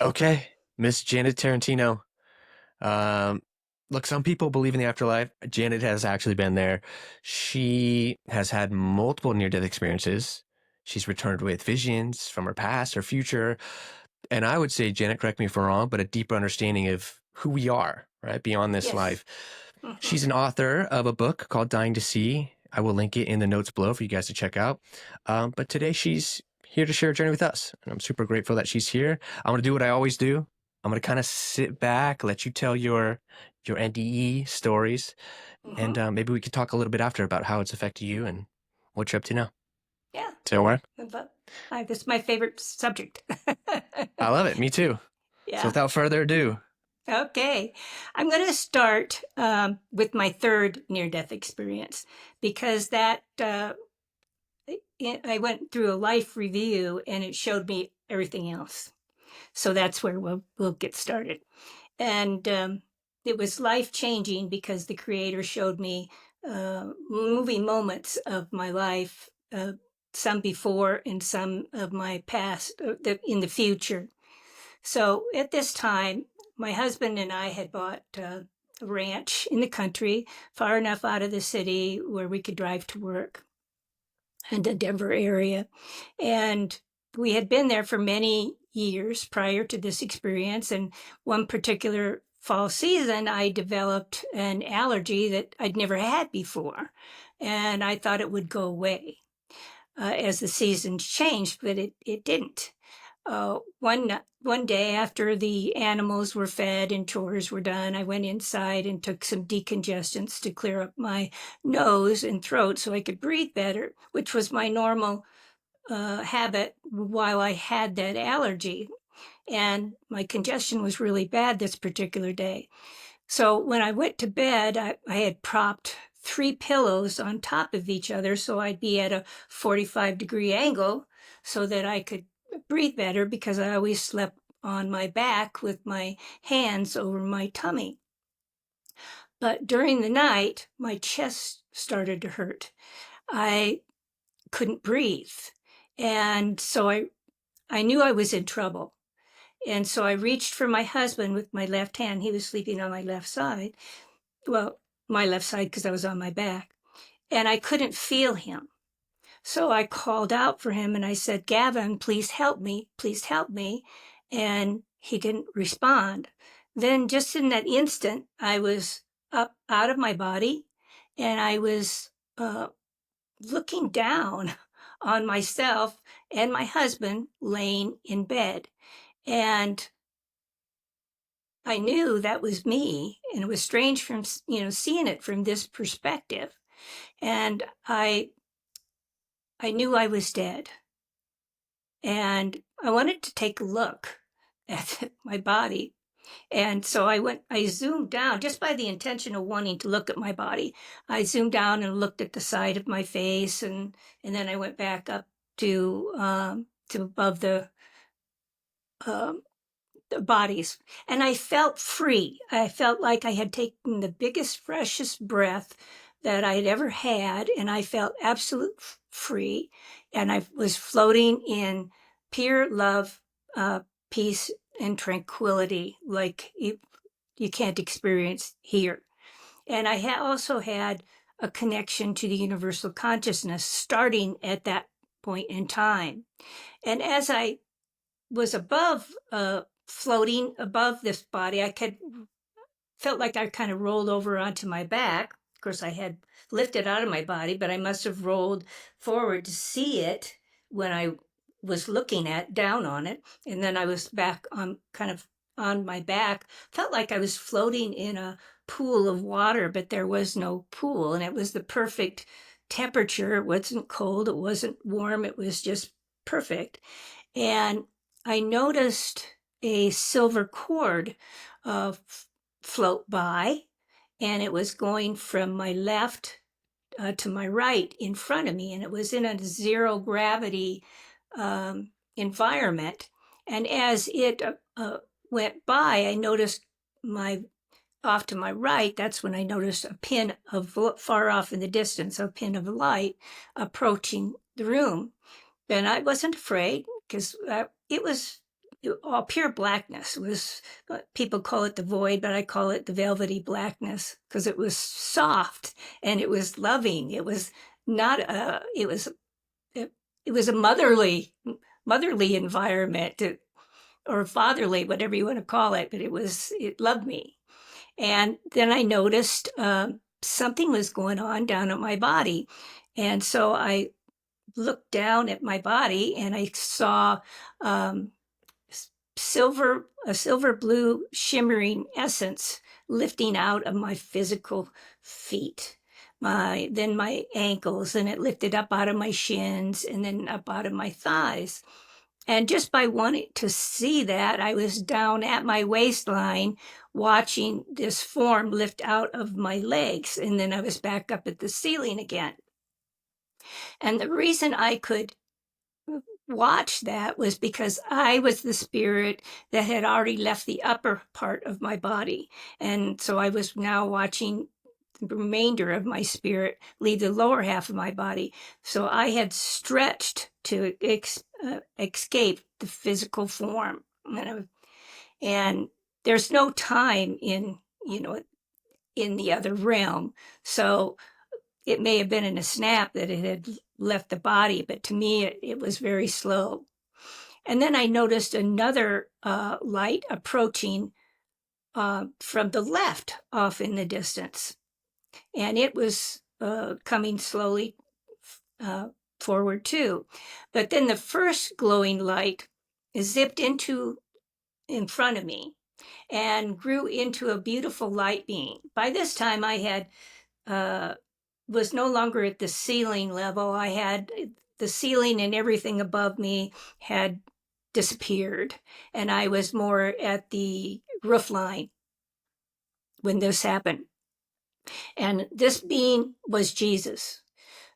Okay, Miss Janet Tarantino. Um, Look, some people believe in the afterlife. Janet has actually been there. She has had multiple near-death experiences. She's returned with visions from her past, her future, and I would say, Janet, correct me if I'm wrong, but a deeper understanding of who we are, right, beyond this Yes. life. Hmm. She's an author of a book called Dying to See. I will link it in the notes below for you guys to check out. But today she's here to share a journey with us. And I'm super grateful that she's here. I'm going to do what I always do. I'm going to kind of sit back, let you tell your NDE stories, and Hmm. maybe we could talk a little bit after about how it's affected you and what you're up to now. Yeah. So, what? This is my favorite subject. I love it. Me too. So, Yeah. without further ado, Okay. I'm going to start with my third near death experience because I went through a life review and it showed me everything else. So that's where we'll get started. And it was life changing because the creator showed me movie moments of my life, some before and some of my past in the future. So at this time, my husband and I had bought a ranch in the country, far enough out of the city where we could drive to work in the Denver area. And we had been there for many years prior to this experience. And one particular fall season, I developed an allergy that I'd never had before. And I thought it would go away as the seasons changed, but it didn't. One day after the animals were fed and chores were done, I went inside and took some decongestants to clear up my nose and throat so I could breathe better, which was my normal habit while I had that allergy. And my congestion was really bad this particular day. So when I went to bed, I had propped three pillows on top of each other so I'd be at a 45-degree angle so that I could breathe better because I always slept on my back with my hands over my tummy. But during the night, my chest started to hurt. I couldn't breathe. And so I knew I was in trouble. And so I reached for my husband with my left hand. He was sleeping on my left side. Well, my left side because I was on my back. And I couldn't feel him. So I called out for him and I said, Gavin, please help me. Please help me. And he didn't respond. Then, just in that instant, I was up out of my body and I was uh, looking down on myself and my husband laying in bed. And I knew that was me. And it was strange from, seeing it from this perspective. And I knew I was dead. And I wanted to take a look at my body. And so I zoomed down just by the intention of wanting to look at my body. I zoomed down and looked at the side of my face, and then I went back up to above um, the bodies. And I felt free. I felt like I had taken the biggest, freshest breath that I had ever had, and I felt absolute free. And I was floating in pure love, peace, and tranquility, like you can't experience here. And I also had a connection to the universal consciousness starting at that point in time. And as I was floating above this body, felt like I kind of rolled over onto my back. Of course, I had lifted out of my body, but I must have rolled forward to see it when I was looking at down on it. And then I was back on kind of on my back. Felt like I was floating in a pool of water, but there was no pool. And it was the perfect temperature. It wasn't cold, it wasn't warm, it was just perfect. And I noticed a silver cord uh, float by, and it was going from my left to my right in front of me, and it was in a zero gravity environment. And as it went by, I noticed my off to my right. That's when I noticed a pin of far off in the distance, a pin of light approaching the room. And I wasn't afraid because it was all pure blackness. It was, people call it the void, but I call it the velvety blackness because it was soft and it was loving. It was not a, it was a motherly environment, or fatherly, whatever you want to call it, but it loved me. And then I noticed something was going on down at my body. And so I looked down at my body and I saw um, a silver blue shimmering essence lifting out of my physical feet. Then my ankles, and it lifted up out of my shins and then up out of my thighs. And just by wanting to see that, I was down at my waistline watching this form lift out of my legs. And then I was back up at the ceiling again. And the reason I could watch that was because I was the spirit that had already left the upper part of my body. And so I was now watching the remainder of my spirit leave the lower half of my body. So I had stretched to escape the physical form. And there's no time in the other realm. So it may have been in a snap that it had left the body, but to me, it was very slow. And then I noticed another light approaching from the left off in the distance. And it was coming slowly forward too. But then the first glowing light zipped in front of me and grew into a beautiful light being. By this time, I had was no longer at the ceiling level. I had the ceiling and everything above me had disappeared, and I was more at the roof line when this happened. And this being was Jesus.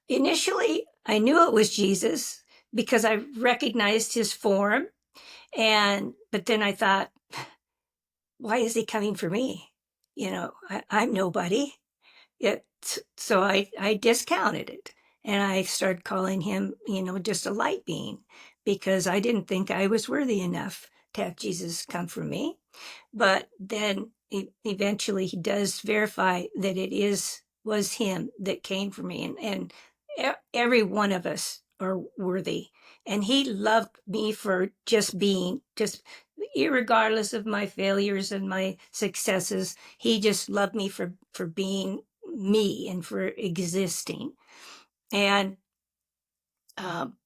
Initially, I knew it was Jesus because I recognized his form, but then I thought, why is he coming for me? I'm nobody. So I discounted it, and I started calling him, just a light being, because I didn't think I was worthy enough to have Jesus come for me. But then eventually he does verify that was him that came for me, and every one of us are worthy. And he loved me for just being, just irregardless of my failures and my successes. He just loved me for being me and for existing. And um,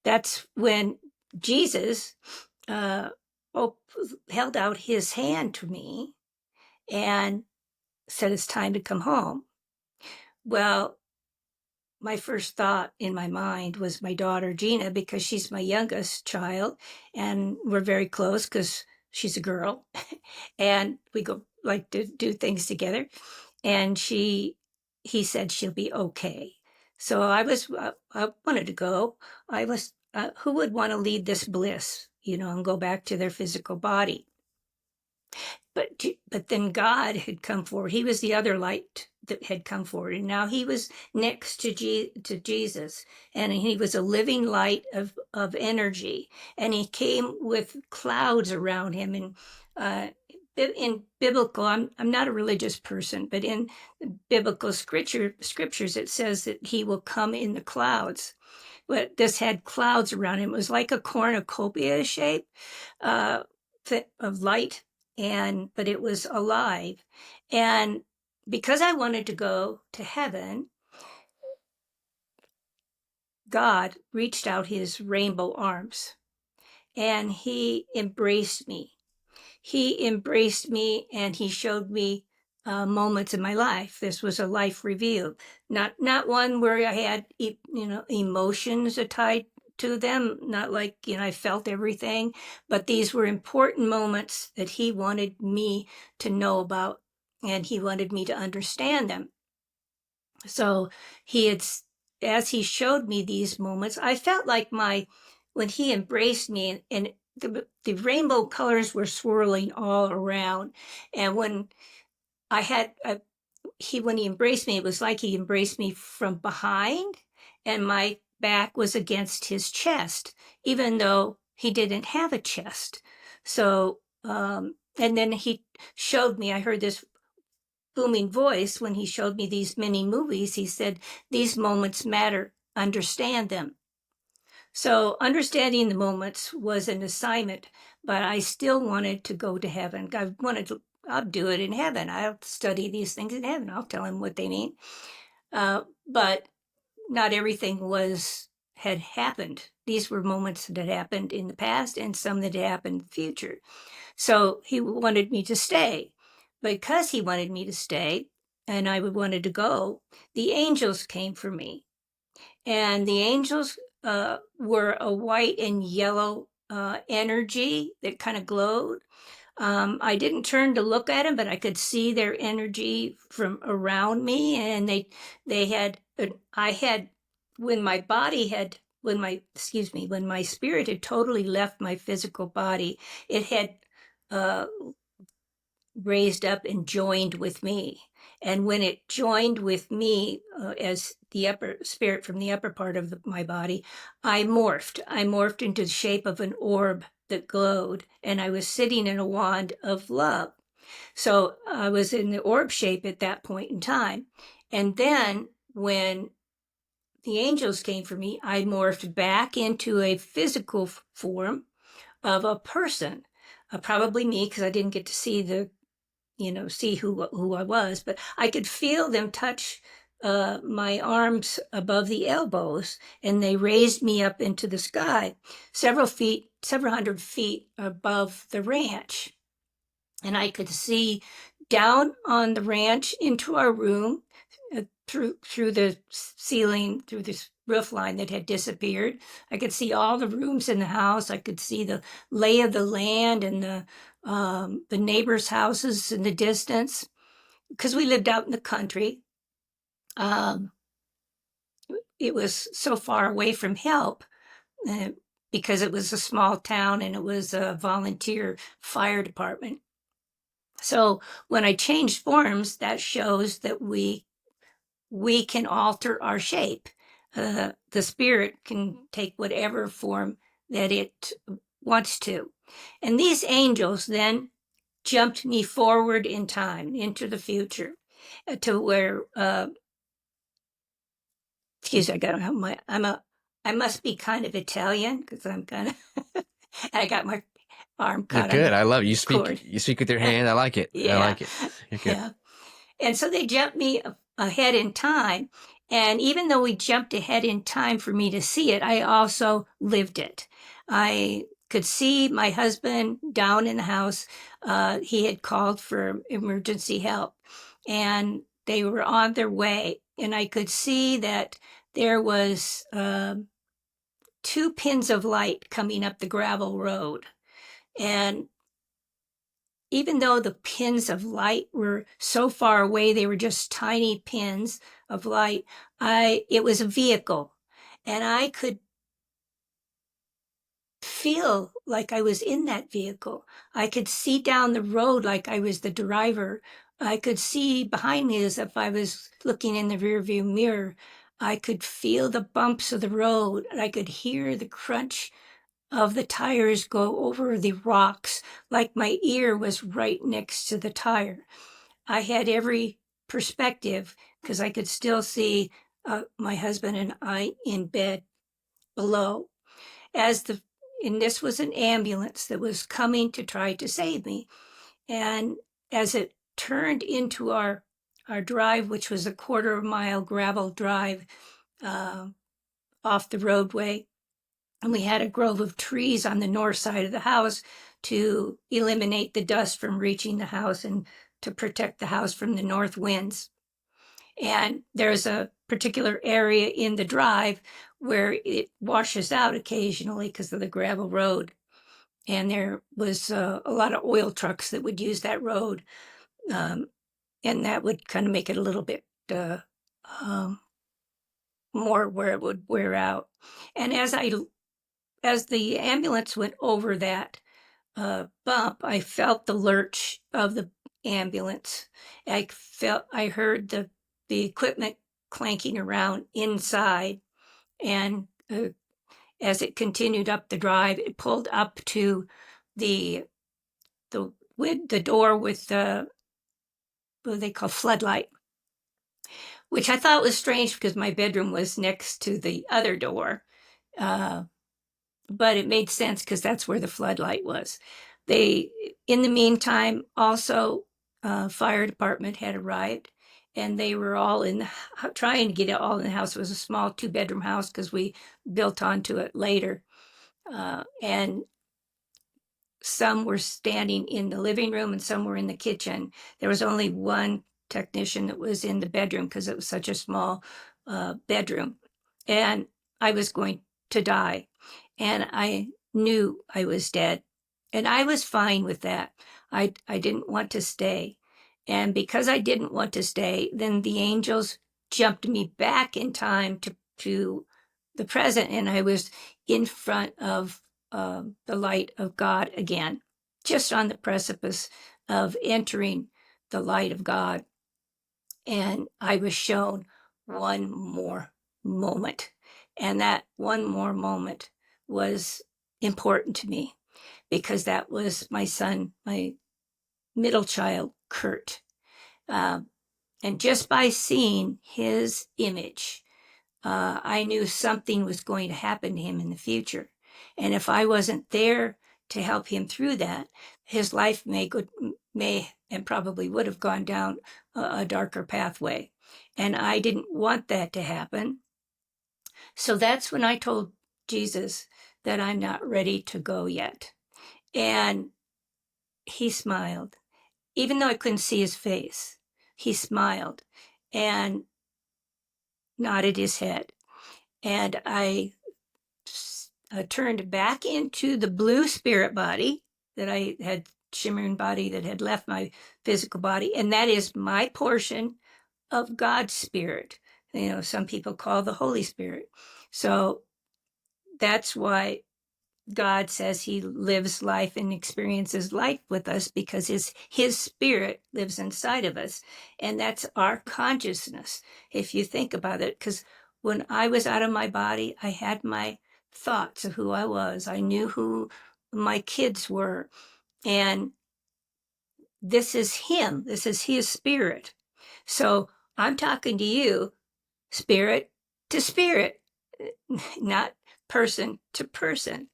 that's when Jesus held out his hand to me and said, it's time to come home. Well, my first thought in my mind was my daughter, Gina, because she's my youngest child. And we're very close because she's a girl. And we go like to do things together. And he said she'll be okay. So I wanted to go. Who would want to lead this bliss, and go back to their physical body? But then God had come forward. He was the other light that had come forward, and now he was next to Jesus, and he was a living light of energy, and he came with clouds around him. And in biblical, I'm not a religious person, but in biblical scriptures, it says that he will come in the clouds. But this had clouds around him. It was like a cornucopia shape uh, of light, but it was alive. And because I wanted to go to heaven, God reached out his rainbow arms and he embraced me. He embraced me and he showed me moments in my life. This was a life review, not one where I had emotions tied to them, not like I felt everything, but these were important moments that he wanted me to know about, and he wanted me to understand them. So as he showed me these moments, I felt like when he embraced me, and the rainbow colors were swirling all around. And when when he embraced me, it was like he embraced me from behind, and my back was against his chest, even though he didn't have a chest. So, and then he showed me, I heard this booming voice when he showed me these mini movies. He said, "These moments matter, understand them." So understanding the moments was an assignment, but I still wanted to go to heaven. I wanted to, I'll do it in heaven. I'll study these things in heaven. I'll tell him what they mean. But not everything had happened. These were moments that happened in the past and some that happened in the future. So he wanted me to stay. Because he wanted me to stay and I wanted to go, the angels came for me. And the angels were a white and yellow energy that kind of glowed. I didn't turn to look at them, but I could see their energy from around me, and they had I had when my body had when my spirit had totally left my physical body, it had uh, raised up and joined with me. And when it joined with me as the upper spirit from the upper part of my body, I morphed. I morphed into the shape of an orb that glowed, and I was sitting in a wand of love. So I was in the orb shape at that point in time. And then when the angels came for me, I morphed back into a physical form of a person, probably me, because I didn't get to see see who I was, but I could feel them touch my arms above the elbows, and they raised me up into the sky, several hundred feet above the ranch. And I could see down on the ranch into our room through the ceiling, through this roof line that had disappeared. I could see all the rooms in the house. I could see the lay of the land and the neighbors' houses in the distance because we lived out in the country. Um, it was so far away from help uh, because it was a small town and it was a volunteer fire department. So when I changed forms, that shows that we can alter our shape. The spirit can take whatever form that it wants to. And these angels then jumped me forward in time into the future to where, excuse me, I must be kind of Italian because I'm kind of, I got my arm You're caught on good. the I love it. cord. You speak with your hand. I like it. I Yeah, like it. You're good. yeah. And so they jumped me ahead in time. And even though we jumped ahead in time for me to see it, I also lived it. I could see my husband down in the house. He had called for emergency help and they were on their way. And I could see that there was 2 pins of light coming up the gravel road. And even though the pins of light were so far away, they were just tiny pins of light. It was a vehicle, and I could feel like I was in that vehicle. I could see down the road like I was the driver. I could see behind me as if I was looking in the rearview mirror. I could feel the bumps of the road, and I could hear the crunch of the tires go over the rocks like my ear was right next to the tire. I had every perspective because I could still see my husband and I in bed below. As the and this was an ambulance that was coming to try to save me. And as it turned into our drive, which was a quarter-mile gravel drive uh, off the roadway, and we had a grove of trees on the north side of the house to eliminate the dust from reaching the house and to protect the house from the north winds. And there's a particular area in the drive where it washes out occasionally because of the gravel road. And there was a lot of oil trucks that would use that road. Um, and that would kind of make it a little bit um, more where it would wear out. And as the ambulance went over that bump, I felt the lurch of the ambulance. I heard the equipment clanking around inside, and as it continued up the drive, it pulled up to the door with the what they call floodlight, which I thought was strange because my bedroom was next to the other door. Uh, but it made sense because that's where the floodlight was. In the meantime, also, fire department had arrived, and they were all trying to get it all in the house. It was a small 2-bedroom house because we built onto it later, and some were standing in the living room and some were in the kitchen. There was only one technician that was in the bedroom because it was such a small bedroom, and I was going to die. And I knew I was dead. And I was fine with that. I didn't want to stay. And because I didn't want to stay, then the angels jumped me back in time to the present. And I was in front of the light of God again, just on the precipice of entering the light of God. And I was shown one more moment. And that one more moment was important to me because that was my son, my middle child, Kurt. Um, and just by seeing his image, I knew something was going to happen to him in the future. And if I wasn't there to help him through that, his life may and probably would have gone down a darker pathway. And I didn't want that to happen. So that's when I told Jesus that I'm not ready to go yet. And he smiled, even though I couldn't see his face. He smiled and nodded his head. And I turned back into the blue spirit body that I had, shimmering body that had left my physical body. And that is my portion of God's spirit. You know, some people call the Holy Spirit. So that's why God says he lives life and experiences life with us because his spirit lives inside of us. And that's our consciousness, if you think about it. Because when I was out of my body, I had my thoughts of who I was. I knew who my kids were. And this is him. This is his spirit. So I'm talking to you, spirit to spirit, not person to person.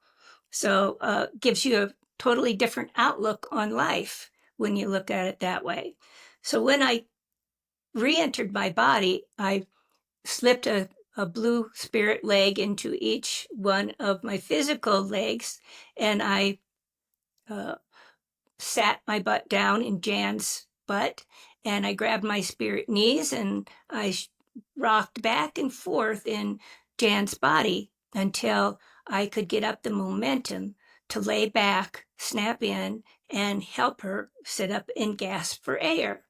So gives you a totally different outlook on life when you look at it that way. So when I re-entered my body, I slipped a blue spirit leg into each one of my physical legs, and I uh, sat my butt down in Jan's butt, and I grabbed my spirit knees and I rocked back and forth in Jan's body until I could get up the momentum to lay back, snap in, and help her sit up and gasp for air.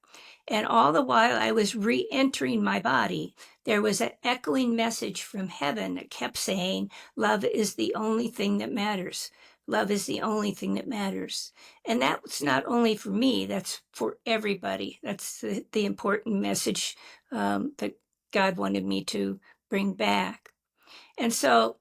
And all the while I was re entering my body, there was an echoing message from heaven that kept saying, love is the only thing that matters. Love is the only thing that matters. And that's not only for me, that's for everybody. That's the important message that God wanted me to bring back. And so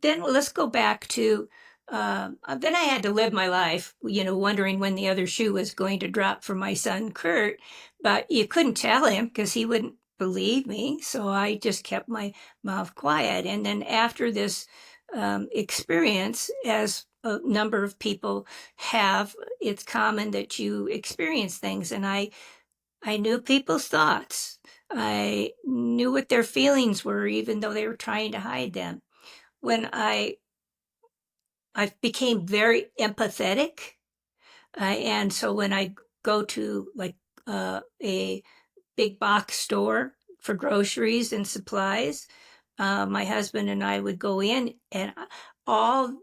then let's go back to then I had to live my life, you know, wondering when the other shoe was going to drop for my son Kurt, but you couldn't tell him because he wouldn't believe me. So I just kept my mouth quiet. And then after this experience, as a number of people have, it's common that you experience things. And I knew people's thoughts. I knew what their feelings were, even though they were trying to hide them. When I became very empathetic. And so when I go to like a big box store for groceries and supplies, my husband and I would go in and all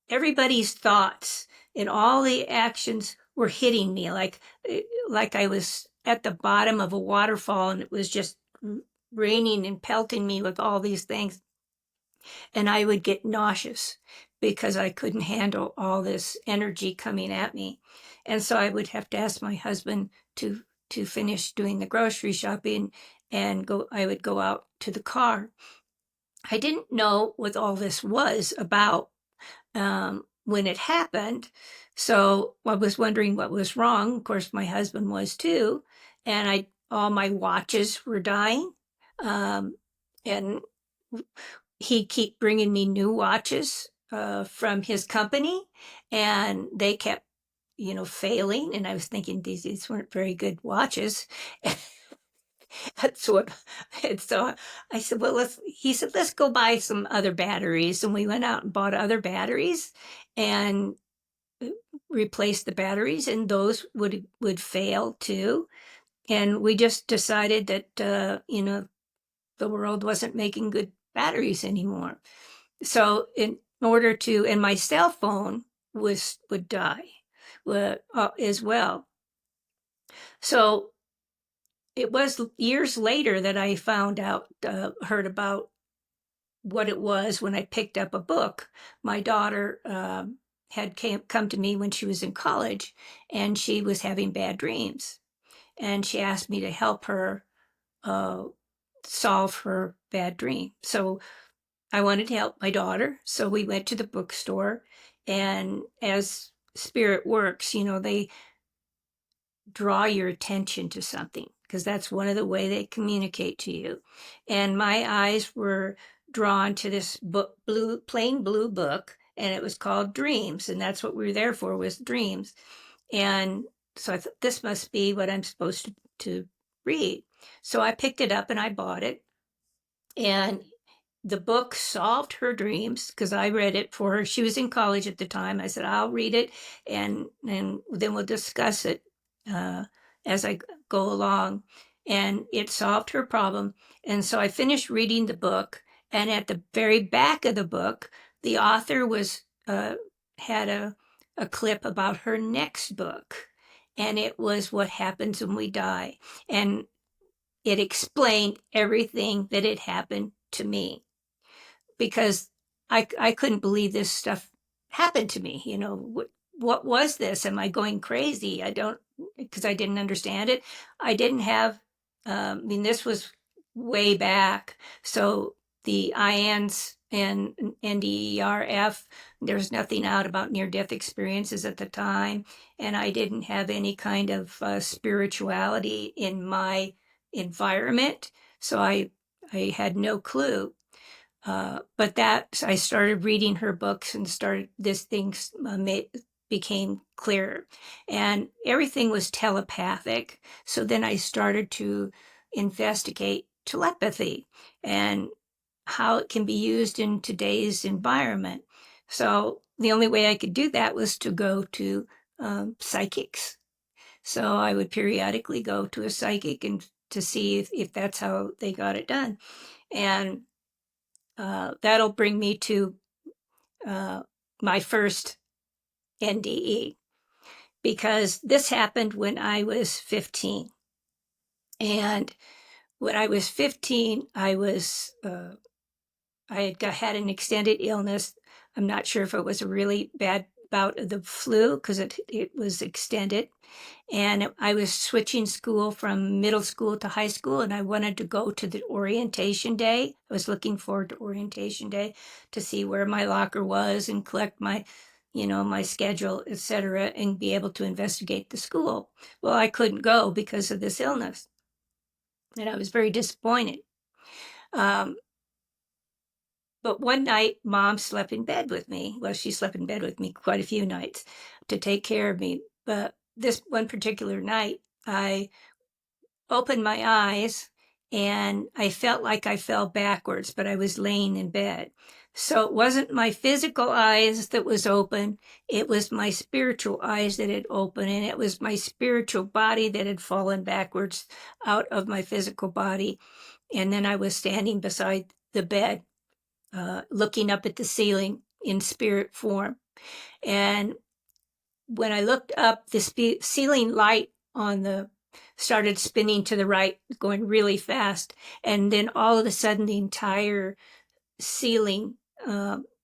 everybody's thoughts and all the actions were hitting me like I was at the bottom of a waterfall and it was just raining and pelting me with all these things, and I would get nauseous because I couldn't handle all this energy coming at me. And so I would have to ask my husband to finish doing the grocery shopping and I would go out to the car. I didn't know what all this was about when it happened. So I was wondering what was wrong. Of course, my husband was too. And all my watches were dying. And he kept bringing me new watches from his company, and they kept, failing. And I was thinking these weren't very good watches. That's what. And so I said, well, he said, let's go buy some other batteries. And we went out and bought other batteries and replaced the batteries, and those would fail too. And we just decided that, the world wasn't making good batteries anymore. So in order to, and my cell phone would die as well. So it was years later that I found out, heard about what it was when I picked up a book. My daughter had come to me when she was in college, and she was having bad dreams. And she asked me to help her uh, solve her bad dream. So I wanted to help my daughter. So we went to the bookstore. And as spirit works, they draw your attention to something, because that's one of the way they communicate to you. And my eyes were drawn to this book, plain blue book, and it was called Dreams, and that's what we were there for, was dreams. And so I thought, this must be what I'm supposed to read. So I picked it up and I bought it, and the book solved her dreams because I read it for her. She was in college at the time. I said, I'll read it, and then we'll discuss it uh, as I go along. And it solved her problem. And so I finished reading the book. And at the very back of the book, the author had a clip about her next book. And it was what happens when we die. And it explained everything that had happened to me, because I couldn't believe this stuff happened to me. What was this? Am I going crazy? I don't, because I didn't understand it. I didn't have, I mean, this was way back. So the IANS and NDERF, there's nothing out about near death experiences at the time. And I didn't have any kind of spirituality in my environment. So I had no clue. But that I started reading her books, and started this thing became clearer, and everything was telepathic. So then I started to investigate telepathy and how it can be used in today's environment. So the only way I could do that was to go to psychics. So I would periodically go to a psychic and to see if that's how they got it done. And that'll bring me to uh, my first NDE, because this happened when I was 15. And when I was 15, I had an extended illness. I'm not sure if it was a really bad bout of the flu, because it was extended. And I was switching school from middle school to high school, and I wanted to go to the orientation day. I was looking forward to orientation day to see where my locker was and collect my schedule, etc., and be able to investigate the school. Well, I couldn't go because of this illness, and I was very disappointed. Um, but one night, Mom slept in bed with me. Well, she slept in bed with me quite a few nights to take care of me. But this one particular night, I opened my eyes and I felt like I fell backwards, but I was laying in bed. So it wasn't my physical eyes that was open, it was my spiritual eyes that had opened, and it was my spiritual body that had fallen backwards out of my physical body. And then I was standing beside the bed, looking up at the ceiling in spirit form. And when I looked up, the ceiling light on the started spinning to the right, going really fast, and then all of a sudden, the entire ceiling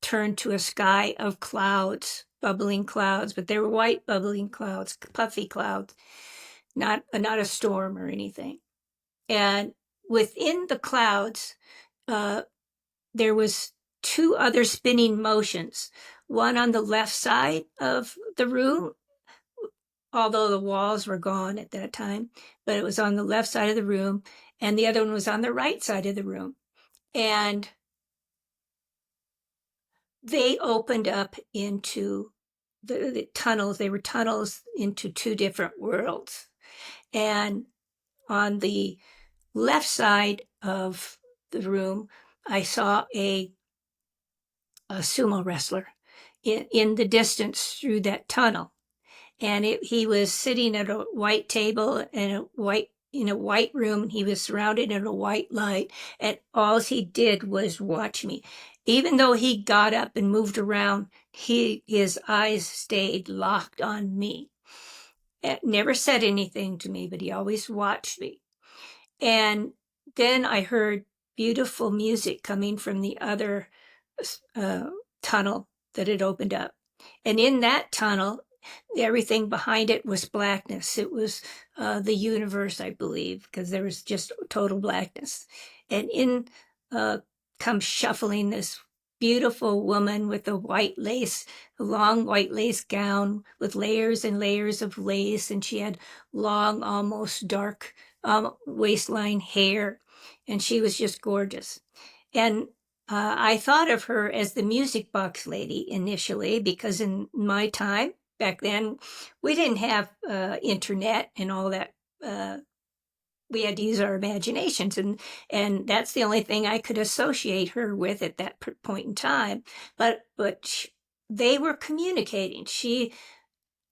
turned to a sky of clouds, bubbling clouds, but they were white bubbling clouds, puffy clouds, not a storm or anything. And within the clouds, uh, there was two other spinning motions, one on the left side of the room, although the walls were gone at that time, but it was on the left side of the room, and the other one was on the right side of the room. And they opened up into the tunnels. They were tunnels into two different worlds. And on the left side of the room, I saw a sumo wrestler in the distance through that tunnel. And he was sitting at a white table in a white room, and he was surrounded in a white light, and all he did was watch me. Even though he got up and moved around, his eyes stayed locked on me. It never said anything to me, but he always watched me. And then I heard beautiful music coming from the other tunnel that had opened up. And in that tunnel, everything behind it was blackness. It was the universe, I believe, because there was just total blackness. And in comes shuffling this beautiful woman with a long white lace gown with layers and layers of lace. And she had long, almost dark waistline hair. And she was just gorgeous. And I thought of her as the music box lady initially, because in my time, back then, we didn't have internet and all that. We had to use our imaginations, and that's the only thing I could associate her with at that point in time. But they were communicating. She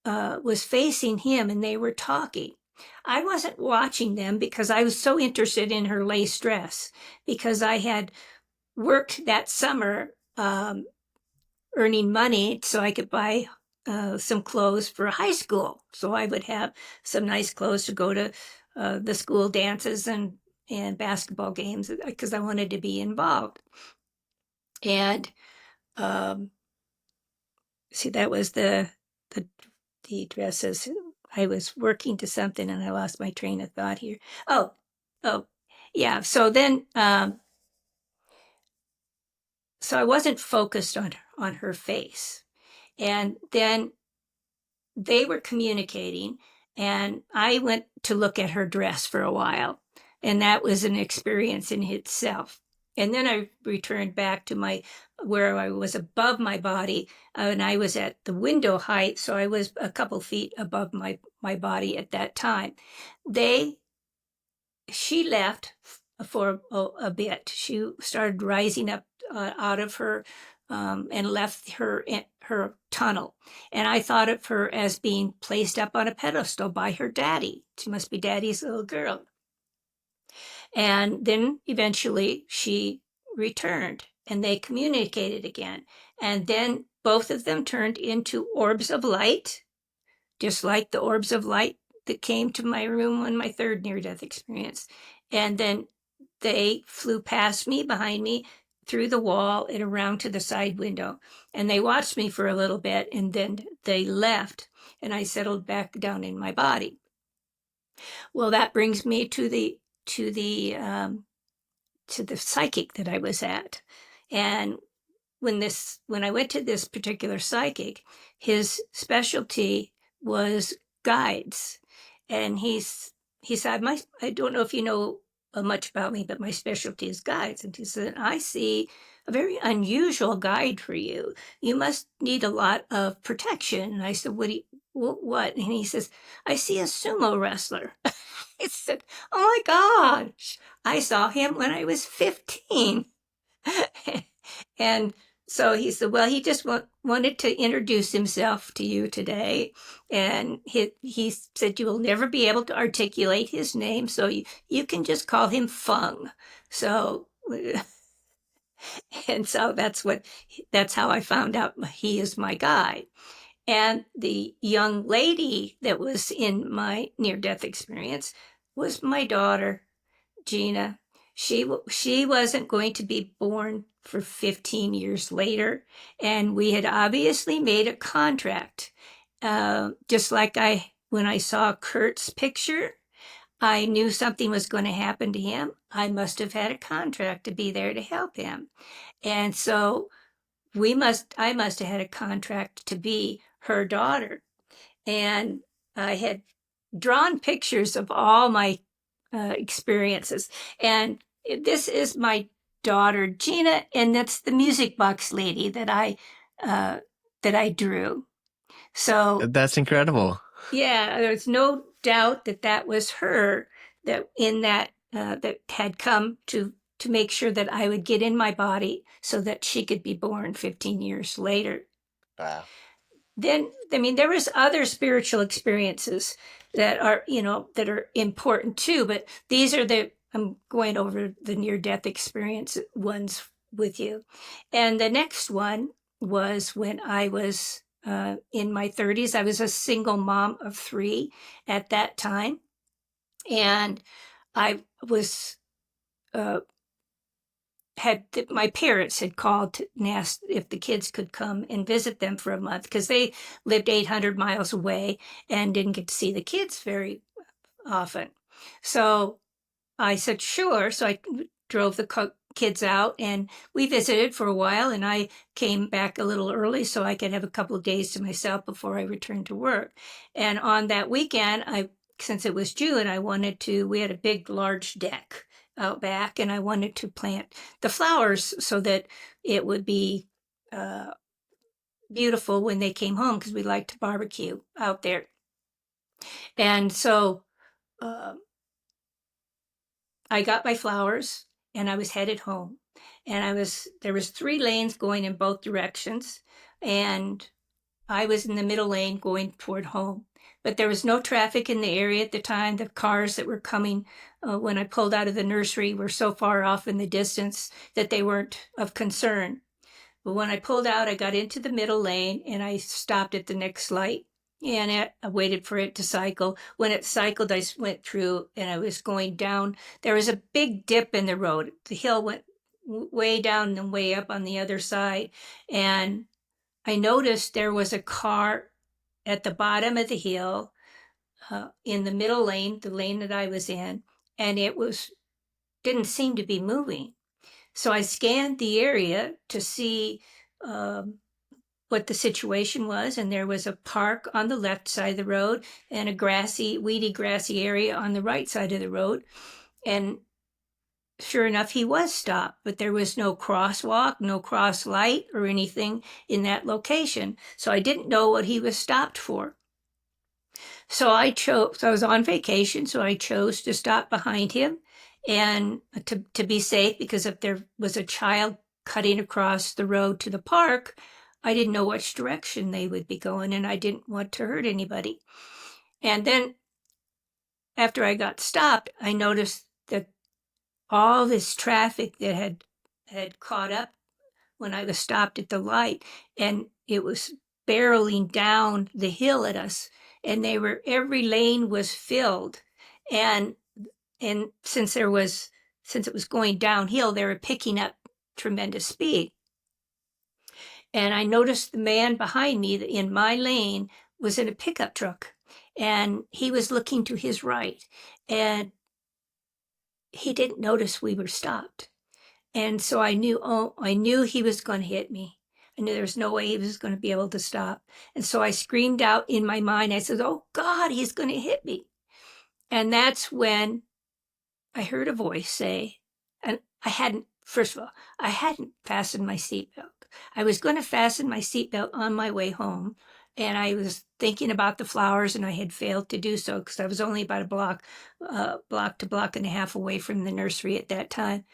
was facing him, and they were talking. I wasn't watching them because I was so interested in her lace dress, because I had worked that summer earning money so I could buy some clothes for high school. So I would have some nice clothes to go to the school dances and basketball games, because I wanted to be involved. And see, that was the dresses. I was working to something and I lost my train of thought here. Oh, yeah. So then, so I wasn't focused on her face. And then they were communicating, and I went to look at her dress for a while, and that was an experience in itself. And then I returned back to where I was above my body, and I was at the window height, so I was a couple feet above my body at that time. She left for a bit. She started rising up out of her and left her tunnel. And I thought of her as being placed up on a pedestal by her daddy. She must be daddy's little girl. And then eventually she returned and they communicated again. And then both of them turned into orbs of light, just like the orbs of light that came to my room on my third near-death experience. And then they flew past me, behind me, through the wall and around to the side window. And they watched me for a little bit, and then they left, and I settled back down in my body. Well, that brings me to the psychic that I was at. And when I went to this particular psychic, his specialty was guides. And he said, I don't know if you know much about me, but my specialty is guides. And he said, I see a very unusual guide for you. You must need a lot of protection. And I said, what? And he says, I see a sumo wrestler. I said, oh my gosh, I saw him when I was 15. And so he said, well, he just wanted to introduce himself to you today. And he said, you will never be able to articulate his name, so you can just call him Fung. So, and so that's how I found out he is my guide. And the young lady that was in my near-death experience was my daughter, Gina. She wasn't going to be born for 15 years later, and we had obviously made a contract. Just like when I saw Kurt's picture, I knew something was going to happen to him. I must have had a contract to be there to help him. And so I must have had a contract to be her daughter. And I had drawn pictures of all my experiences. And this is my daughter Gina, and that's the music box lady uh, that I drew. So That's incredible. yeah, there's no doubt that that was her that in that that had come to make sure that I would get in my body so that she could be born 15 years later. Wow. Then I mean there was other spiritual experiences that are, that are important too, but these are the I'm going over the near death experience ones with you. And the next one was when I was in my 30s. I was a single mom of 3 at that time, and I was uh, my parents had called and asked if the kids could come and visit them for a month because they lived 800 miles away and didn't get to see the kids very often. So I said, sure. So I drove the kids out and we visited for a while. And I came back a little early so I could have a couple of days to myself before I returned to work. And on that weekend, since it was June, we had a big, large deck out back, and I wanted to plant the flowers so that it would be uh, beautiful when they came home because we like to barbecue out there. And so, um, I got my flowers and I was headed home. And there was 3 lanes going in both directions. And I was in the middle lane going toward home. But there was no traffic in the area at the time. The cars that were coming when I pulled out of the nursery were so far off in the distance that they weren't of concern. But when I pulled out, I got into the middle lane and I stopped at the next light. And I waited for it to cycle. When it cycled, I went through and I was going down. There was a big dip in the road. The hill went way down and way up on the other side. And I noticed there was a car at the bottom of the hill in the middle lane, the lane that I was in, and didn't seem to be moving. So I scanned the area to see um, what the situation was, and there was a park on the left side of the road and a weedy, grassy area on the right side of the road. And sure enough, he was stopped, but there was no crosswalk, no cross light, or anything in that location. So I didn't know what he was stopped for. So I was on vacation, so I chose to stop behind him and to be safe, because if there was a child cutting across the road to the park, I didn't know which direction they would be going and I didn't want to hurt anybody. And then after I got stopped, I noticed that all this traffic that had caught up when I was stopped at the light, and it was barreling down the hill at us, and every lane was filled, and since it was going downhill, they were picking up tremendous speed. And I noticed the man behind me in my lane was in a pickup truck, and he was looking to his right, and he didn't notice we were stopped. And so I knew he was going to hit me. I knew there was no way he was going to be able to stop. And so I screamed out in my mind, I said, oh God, he's going to hit me. And that's when I heard a voice say, and first of all, I hadn't fastened my seatbelt. I was going to fasten my seatbelt on my way home. And I was thinking about the flowers, and I had failed to do so because I was only about block to block and a half away from the nursery at that time.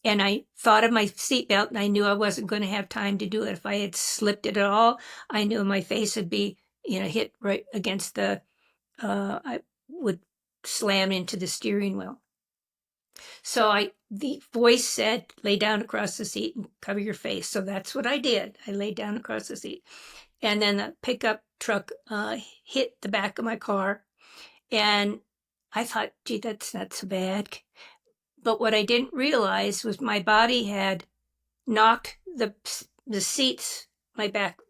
And I thought of my seatbelt, and I knew I wasn't going to have time to do it. If I had slipped it at all, I knew my face would be, hit right against I would slam into the steering wheel. So the voice said, lay down across the seat and cover your face. So that's what I did. I laid down across the seat. And then the pickup truck hit the back of my car. And I thought, gee, that's not so bad. But what I didn't realize was my body had knocked the seats, my back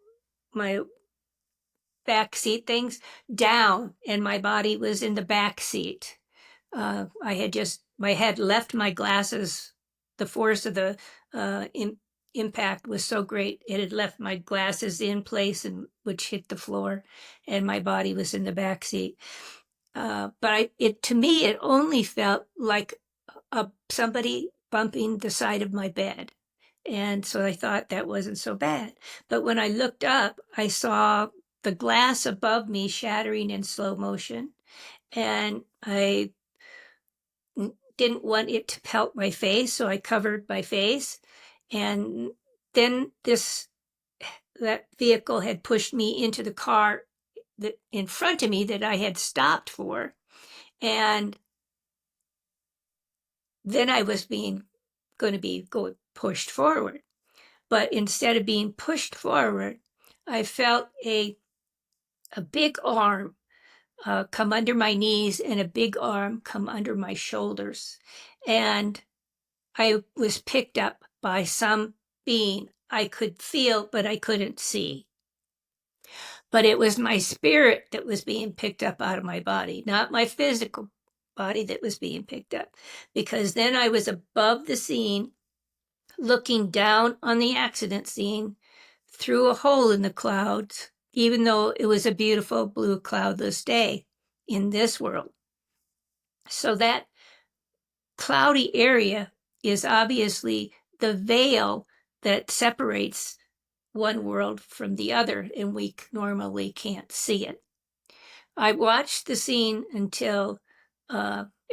seat things down, and my body was in the back seat I had left my glasses. The force of the impact was so great, it had left my glasses in place, and which hit the floor, and my body was in the back seat. But to me, it only felt like somebody bumping the side of my bed. And so I thought that wasn't so bad. But when I looked up, I saw the glass above me shattering in slow motion. And I didn't want it to pelt my face, so I covered my face. And then that vehicle had pushed me into the car that in front of me that I had stopped for. And then I was going to be pushed forward. But instead of being pushed forward, I felt a big arm come under my knees and a big arm come under my shoulders. And I was picked up by some being I could feel, but I couldn't see. But it was my spirit that was being picked up out of my body, not my physical body that was being picked up. Because then I was above the scene, looking down on the accident scene through a hole in the clouds, even though it was a beautiful blue cloudless day in this world. So that cloudy area is obviously the veil that separates one world from the other, and we normally can't see it. I watched the scene until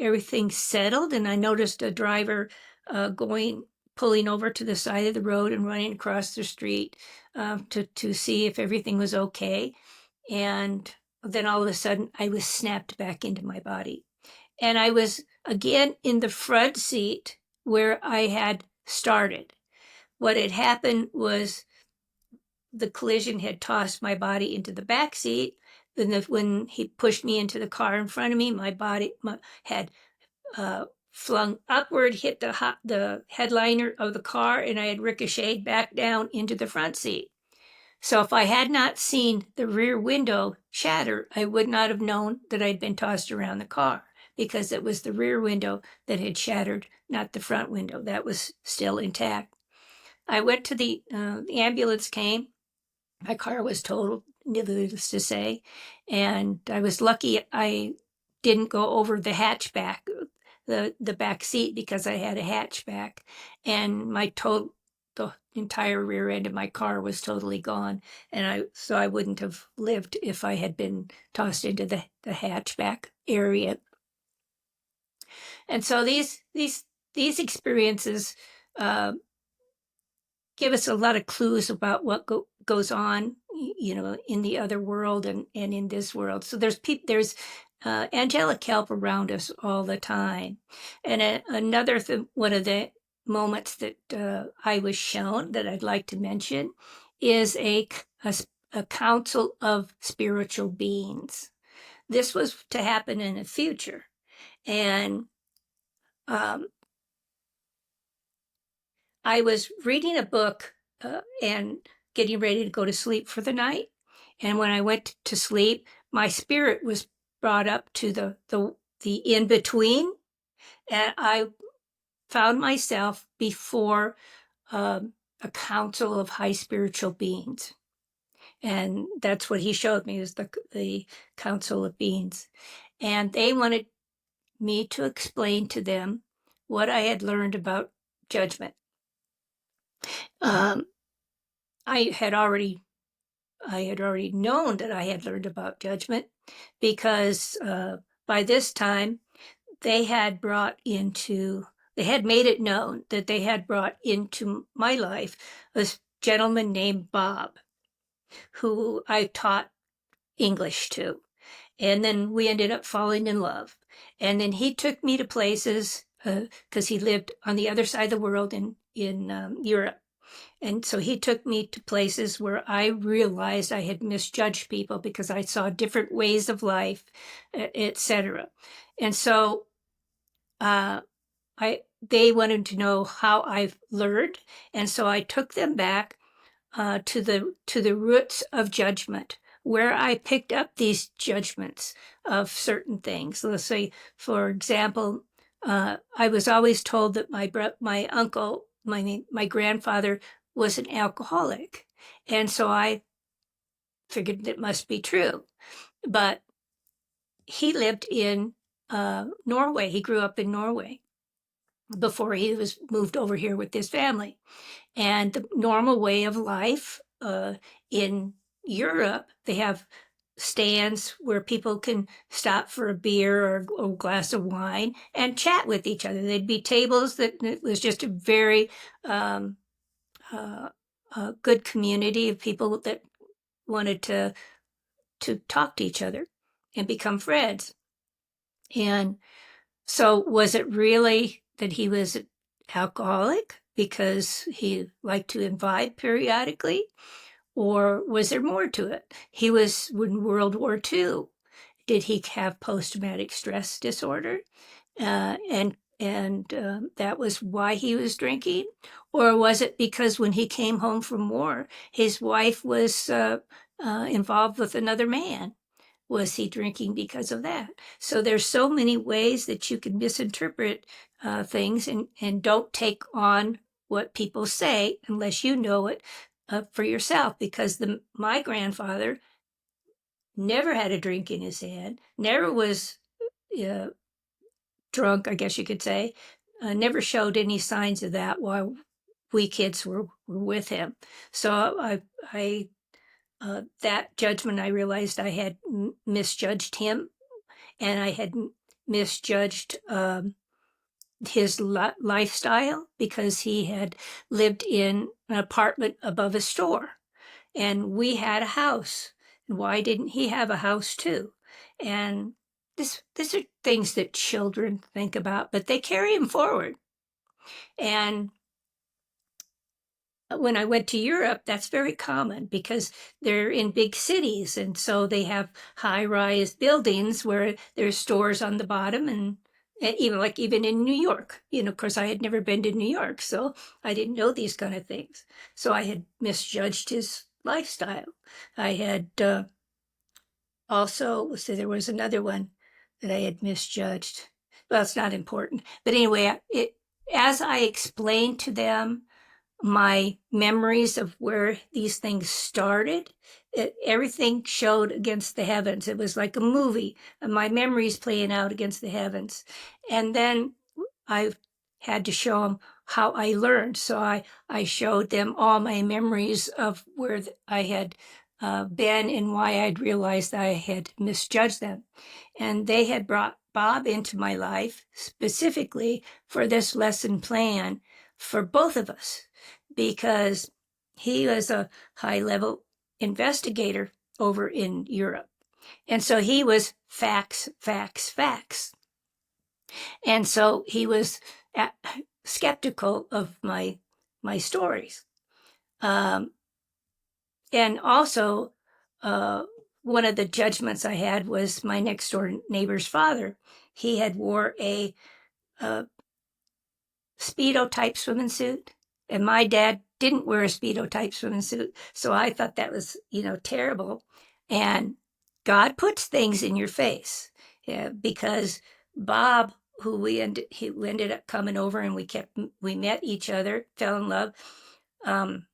everything settled, and I noticed a driver pulling over to the side of the road and running across the street to see if everything was okay. And then all of a sudden, I was snapped back into my body. And I was again in the front seat where I had started. What had happened was the collision had tossed my body into the back seat. Then when he pushed me into the car in front of me, my body had flung upward, hit the headliner of the car, and I had ricocheted back down into the front seat. So if I had not seen the rear window shatter, I would not have known that I'd been tossed around the car, because it was the rear window that had shattered, not the front window. That was still intact. I went to the ambulance came. My car was totaled, needless to say, and I was lucky I didn't go over the hatchback, the back seat, because I had a hatchback, and the entire rear end of my car was totally gone, and so I wouldn't have lived if I had been tossed into the hatchback area. And so these experiences uh, give us a lot of clues about what goes on, in the other world and in this world. So there's angelic help around us all the time. And another one of the moments that I was shown that I'd like to mention is a council of spiritual beings. This was to happen in the future, and um, I was reading a book and getting ready to go to sleep for the night. And when I went to sleep, my spirit was brought up to the in between, and I found myself before a council of high spiritual beings. And that's what he showed me, is the council of beings. And they wanted me to explain to them what I had learned about judgment. Um, I had already known that I had learned about judgment, because by this time they had made it known that they had brought into my life a gentleman named Bob, who I taught English to. And then we ended up falling in love. And then he took me to places, because he lived on the other side of the world in Europe. And so he took me to places where I realized I had misjudged people, because I saw different ways of life, etc. And so they wanted to know how I've learned, and so I took them back to the roots of judgment, where I picked up these judgments of certain things. Let's say, for example, I was always told that my uncle, my grandfather, was an alcoholic, and so I figured that must be true. But he lived in Norway. He grew up in Norway before he was moved over here with his family. And the normal way of life in Europe, they have stands where people can stop for a beer or a glass of wine and chat with each other. There'd be tables that it was just a very uh, good community of people that wanted to talk to each other and become friends. And so, was it really that he was alcoholic because he liked to imbibe periodically? Or was there more to it? He was in World War II. Did he have post-traumatic stress disorder? And that was why he was drinking? Or was it because when he came home from war, his wife was involved with another man? Was he drinking because of that? So there's so many ways that you can misinterpret things, and don't take on what people say unless you know it for yourself. Because my grandfather never had a drink in his head, never was uh, drunk, I guess you could say, never showed any signs of that while we kids were with him. So I that judgment, I realized I had misjudged him, and I had misjudged his lifestyle because he had lived in an apartment above a store, and we had a house. And why didn't he have a house too? And these are things that children think about, but they carry them forward. And when I went to Europe, that's very common because they're in big cities. And so they have high rise buildings where there's stores on the bottom. And even in New York, of course, I had never been to New York, so I didn't know these kind of things. So I had misjudged his lifestyle. I had also, so there was another one that I had misjudged. Well, it's not important. But anyway, as I explained to them my memories of where these things started, everything showed against the heavens. It was like a movie, and my memories playing out against the heavens. And then I had to show them how I learned. So I showed them all my memories of where I had been and why I'd realized I had misjudged them. And they had brought Bob into my life specifically for this lesson plan for both of us, because he was a high level investigator over in Europe. And so he was facts, facts, facts. And so he was skeptical of my stories. Um, and also, one of the judgments I had was my next door neighbor's father. He had wore a Speedo type swimming suit, and my dad didn't wear a Speedo type swimming suit. So I thought that was, terrible. And God puts things in your face, because Bob, who he ended up coming over, and we met each other, fell in love.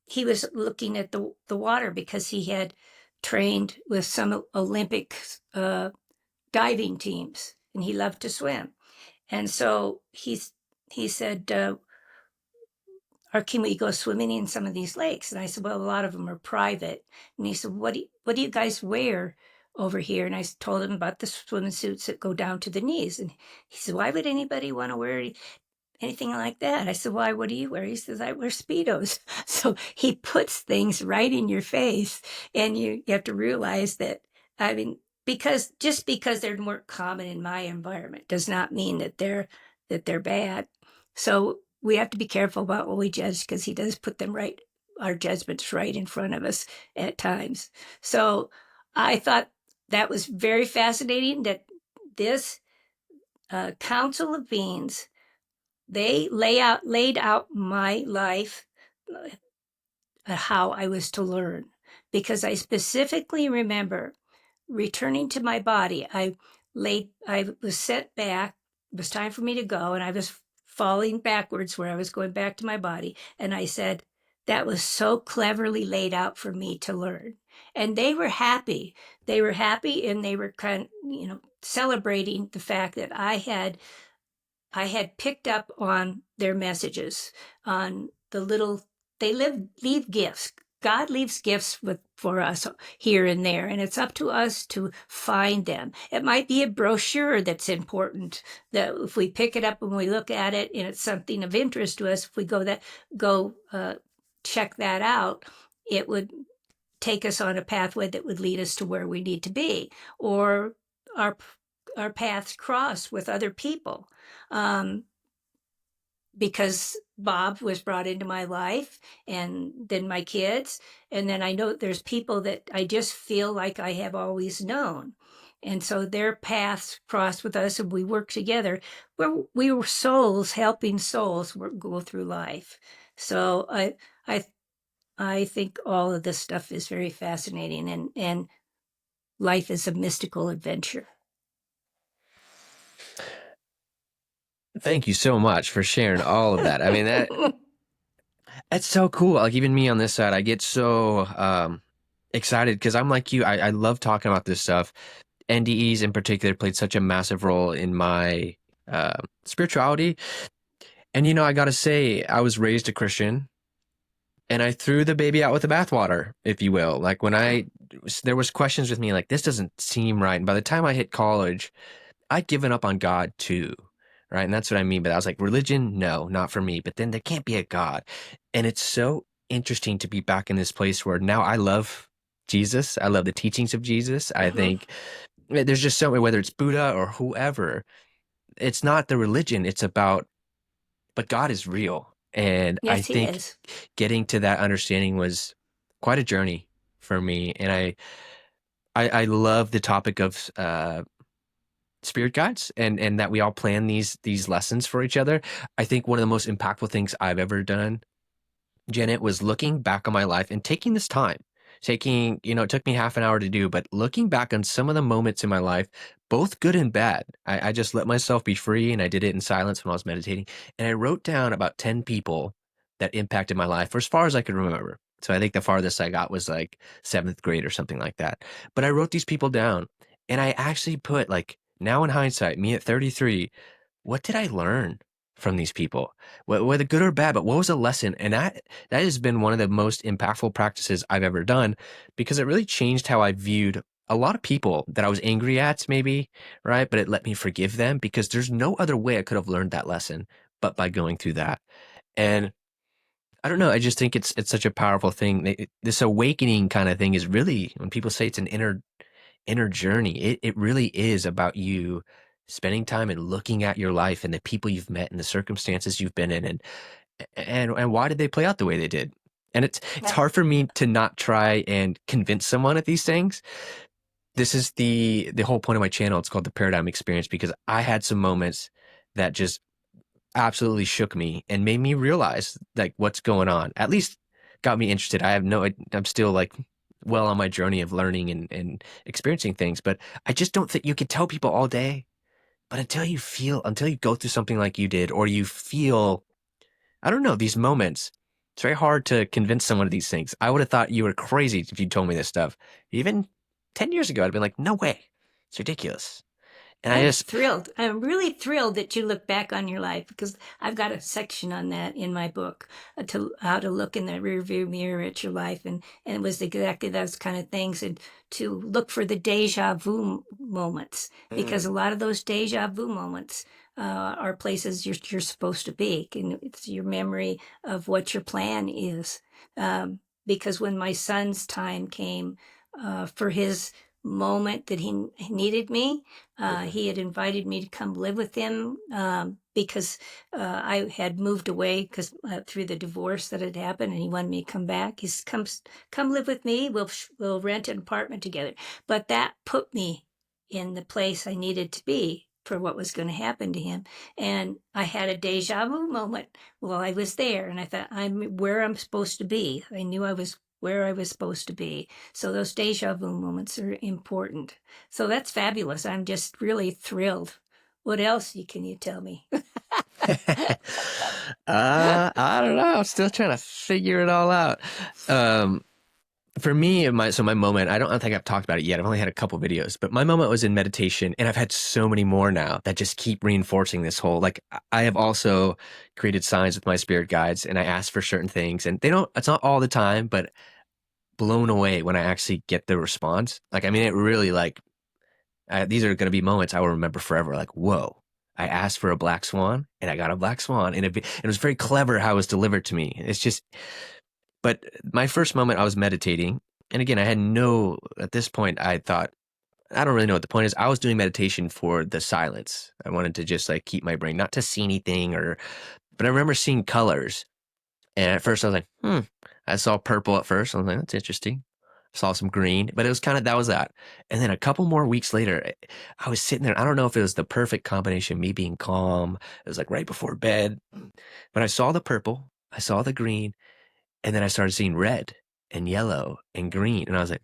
He was looking at the water because he had trained with some Olympic diving teams, and he loved to swim. And so he said, or can we go swimming in some of these lakes? And I said, well, a lot of them are private. And he said, what do you guys wear over here? And I told him about the swimming suits that go down to the knees. And he said, why would anybody want to wear anything like that? I said, why, what do you wear? He says, I wear Speedos. So he puts things right in your face. And you have to realize that, I mean, just because they're more common in my environment does not mean that they're bad. So we have to be careful about what we judge, because he does put our judgments right in front of us at times. So I thought that was very fascinating, that this council of beings, they laid out my life, how I was to learn. because I specifically remember returning to my body. I was set back. It was time for me to go, and I was falling backwards where I was going back to my body. And I said, that was so cleverly laid out for me to learn. And they were happy. They were happy, and they were kind of, celebrating the fact that I had picked up on their messages, on the little, leave gifts. God leaves gifts for us here and there, and it's up to us to find them. It might be a brochure that's important, that if we pick it up and we look at it and it's something of interest to us, if we go check that out, it would take us on a pathway that would lead us to where we need to be, or our our paths cross with other people. Because Bob was brought into my life, and then my kids. And then I know there's people that I just feel like I have always known. And so their paths crossed with us, and we work together. We were souls helping souls go through life. So I, I think all of this stuff is very fascinating, and life is a mystical adventure. Thank you so much for sharing all of that. I mean, that's so cool. Like even me on this side, I get so excited because I'm like you. I love talking about this stuff. NDEs in particular played such a massive role in my spirituality. And I gotta say, I was raised a Christian, and I threw the baby out with the bathwater, if you will. Like there was questions with me, like this doesn't seem right. And by the time I hit college, I'd given up on God too, right? And that's what I mean. But I was like, religion, no, not for me. But then there can't be a God. And it's so interesting to be back in this place where now I love Jesus. I love the teachings of Jesus. I Mm-hmm. think there's just so many, whether it's Buddha or whoever, it's not the religion. It's about, but God is real. And I Yes, he think is. getting to that understanding was quite a journey for me. And I love the topic of spirit guides, and that we all plan these lessons for each other. I think one of the most impactful things I've ever done, Janet, was looking back on my life and taking this time. It took me half an hour to do, but looking back on some of the moments in my life, both good and bad, I just let myself be free, and I did it in silence when I was meditating. And I wrote down about 10 people that impacted my life for as far as I could remember. So I think the farthest I got was like seventh grade or something like that. But I wrote these people down, and I actually put, like, now in hindsight, me at 33, what did I learn from these people? Whether good or bad, but what was a lesson? And that has been one of the most impactful practices I've ever done, because it really changed how I viewed a lot of people that I was angry at, maybe, right? But it let me forgive them, because there's no other way I could have learned that lesson but by going through that. And I don't know. I just think it's such a powerful thing. This awakening kind of thing is really, when people say it's an inner journey, it really is about you spending time and looking at your life and the people you've met and the circumstances you've been in, and why did they play out the way they did. And it's Yep. hard for me to not try and convince someone of these things. This is the whole point of my channel. It's called the Paradigm Experience, because I had some moments that just absolutely shook me and made me realize like what's going on. At least got me interested. I'm still like well on my journey of learning and experiencing things, but I just don't think you can tell people all day. But until you go through something like you did, or you feel, I don't know, these moments, it's very hard to convince someone of these things. I would have thought you were crazy if you told me this stuff. Even 10 years ago, I'd been like, no way. It's ridiculous. And I I'm just, thrilled. I'm really thrilled that you look back on your life, because I've got a section on that in my book, to how to look in the rearview mirror at your life, and it was exactly those kind of things, and to look for the deja vu moments, because mm, a lot of those deja vu moments are places you're supposed to be, and it's your memory of what your plan is. Because when my son's time came for his moment that he needed me, yeah. he had invited me to come live with him, because I had moved away because through the divorce that had happened, and he wanted me to come back. He's come live with me. We'll rent an apartment together. But that put me in the place I needed to be for what was going to happen to him. And I had a deja vu moment while I was there, and I thought, I'm where I'm supposed to be. I knew I was where I was supposed to be. So those deja vu moments are important. So that's fabulous. I'm just really thrilled. What else can you tell me? I don't know. I'm still trying to figure it all out. For me, my moment, I don't think I've talked about it yet. I've only had a couple videos, but my moment was in meditation, and I've had so many more now that just keep reinforcing this whole, like, I have also created signs with my spirit guides, and I ask for certain things, and it's not all the time, but blown away when I actually get the response. Like, I mean, it really, like, these are going to be moments I will remember forever. Like, whoa, I asked for a black swan and I got a black swan. And it was very clever how it was delivered to me. It's just, but my first moment, I was meditating. And again, at this point, I thought, I don't really know what the point is. I was doing meditation for the silence. I wanted to just like keep my brain, not to see anything but I remember seeing colors. And at first I was like, I saw purple at first. I was like, that's interesting. Saw some green, but it was kind of, that was that. And then a couple more weeks later, I was sitting there. I don't know if it was the perfect combination, me being calm. It was like right before bed. But I saw the purple, I saw the green, and then I started seeing red and yellow and green. And I was like,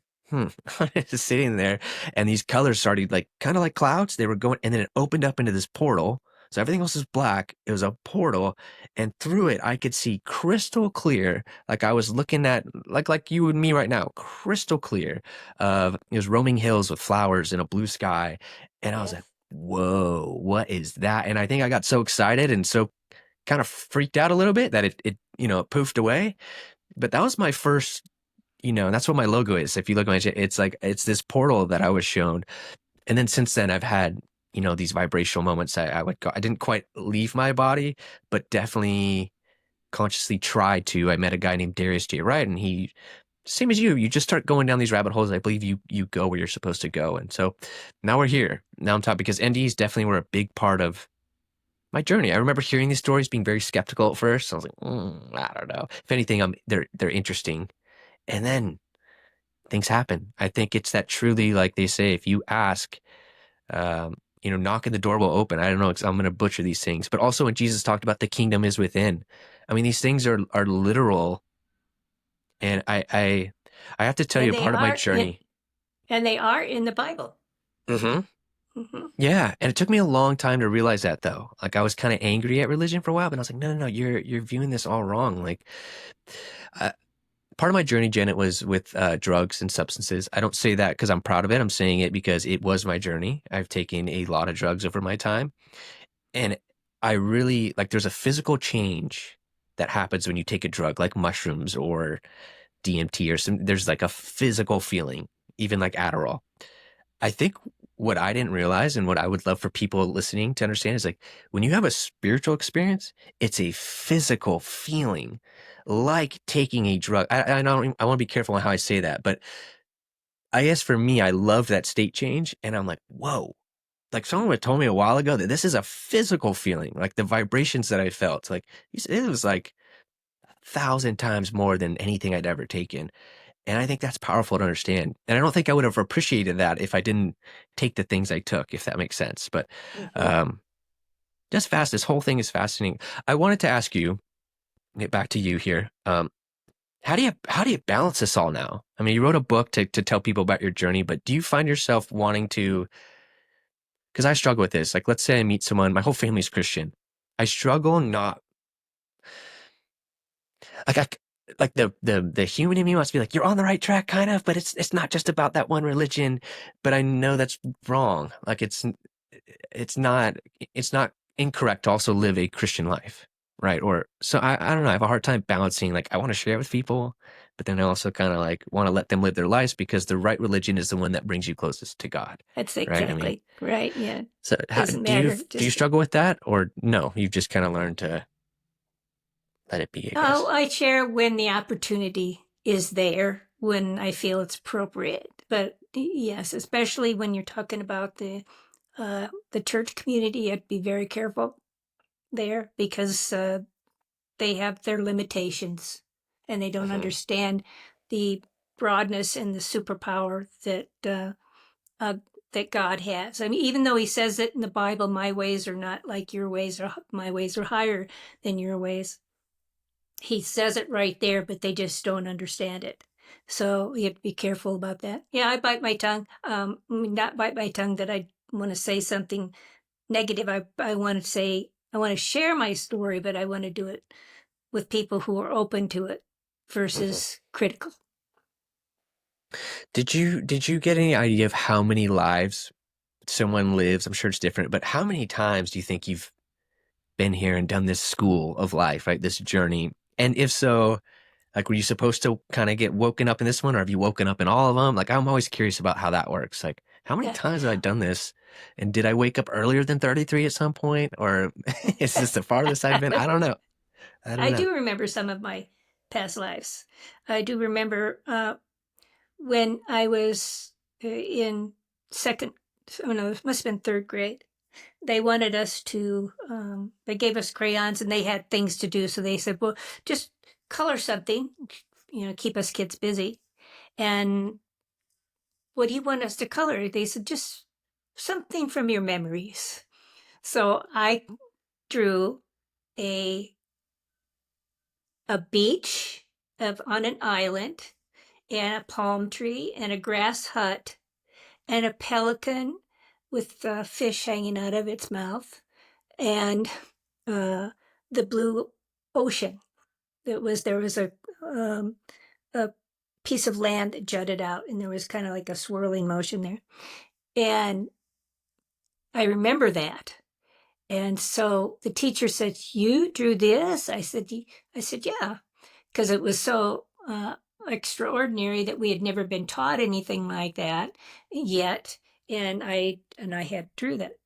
just sitting there. And these colors started like kind of like clouds. They were going, and then it opened up into this portal. So everything else is black. It was a portal. And through it, I could see crystal clear. Like I was looking at, like you and me right now, crystal clear. It was roaming hills with flowers and a blue sky. And I was like, Yes. whoa, what is that? And I think I got so excited and so kind of freaked out a little bit that it poofed away. But that was my first, and that's what my logo is. If you look at my, it's like, it's this portal that I was shown. And then since then I've had, these vibrational moments. I would go, I didn't quite leave my body, but definitely consciously tried to. I met a guy named Darius J. Wright, and he, same as you just start going down these rabbit holes. I believe you go where you're supposed to go. And so now we're here. Now I'm talking because NDEs definitely were a big part of my journey. I remember hearing these stories, being very skeptical at first. I was like, I don't know. If anything, they're interesting. And then things happen. I think it's that truly, like they say, if you ask, knocking the door will open. I don't know, I'm going to butcher these things, but also when Jesus talked about the kingdom is within, I mean, these things are literal. And I have to tell And you, they part of my are in journey. and they are in the Bible. Hmm. Hmm. Yeah, and it took me a long time to realize that, though. Like I was kind of angry at religion for a while, but I was like, no, you're viewing this all wrong. Like, uh, part of my journey, Janet, was with drugs and substances. I don't say that because I'm proud of it. I'm saying it because it was my journey. I've taken a lot of drugs over my time. And I really like, there's a physical change that happens when you take a drug like mushrooms or DMT there's like a physical feeling, even like Adderall. I think what I didn't realize and what I would love for people listening to understand is like when you have a spiritual experience, it's a physical feeling like taking a drug. I want to be careful on how I say that, but I guess for me, I love that state change. And I'm like, whoa, like someone had told me a while ago that this is a physical feeling, like the vibrations that I felt. Like it was like 1,000 times more than anything I'd ever taken. And I think that's powerful to understand. And I don't think I would have appreciated that if I didn't take the things I took, if that makes sense. But Hmm. um, just fast, this whole thing is fascinating. I wanted to ask you, get back to you here. How do you balance this all now? I mean, you wrote a book to tell people about your journey, but do you find yourself wanting to, because I struggle with this. Like, let's say I meet someone, my whole family's Christian. I struggle not like like the human in me wants to be like, you're on the right track, kind of, but it's not just about that one religion. But I know that's wrong. Like it's not it's not incorrect to also live a Christian life, right? Or so I don't know. I have a hard time balancing. Like I want to share it with people, but then I also kind of like want to let them live their lives because the right religion is the one that brings you closest to God, That's right? I mean, exactly right. Yeah. so Doesn't do you matter. do you Just struggle with that, or no? You've just kind of learned to let it be, I oh, guess. I share when the opportunity is there, when I feel it's appropriate. But yes, especially when you're talking about the church community, you have to be very careful there because they have their limitations and they don't Hmm. understand the broadness and the superpower uh, that God has. I mean, even though He says it in the Bible, my ways are not like your ways, or my ways are higher than your ways. He says it right there, but they just don't understand it. So you have to be careful about that. Yeah, I bite my tongue. Not bite my tongue that I want to say something negative. I want to say, I want to share my story, but I want to do it with people who are open to it Mhm. versus critical. Did you get any idea of how many lives someone lives? I'm sure it's different, but how many times do you think you've been here and done this school of life, right? This journey. And if so, like, were you supposed to kind of get woken up in this one, or have you woken up in all of them? Like, I'm always curious about how that works. Like, how many Yeah. times have I done this? And did I wake up earlier than 33 at some point? Or is this the farthest I've been? I don't know. I don't I know. do remember some of my past lives. I do remember when I was in second, oh no, it must have been third grade. They wanted us to, they gave us crayons and they had things to do. So they said, well, just color something, keep us kids busy. And what do you want us to color? They said, just something from your memories. So I drew a a beach on an island and a palm tree and a grass hut and a pelican with fish hanging out of its mouth and uh, the blue ocean. There was a piece of land that jutted out, and there was kind of like a swirling motion there. And I remember that. And so the teacher said, "You drew this?" I said, "Yeah," because it was so extraordinary that we had never been taught anything like that yet, and I had drew that.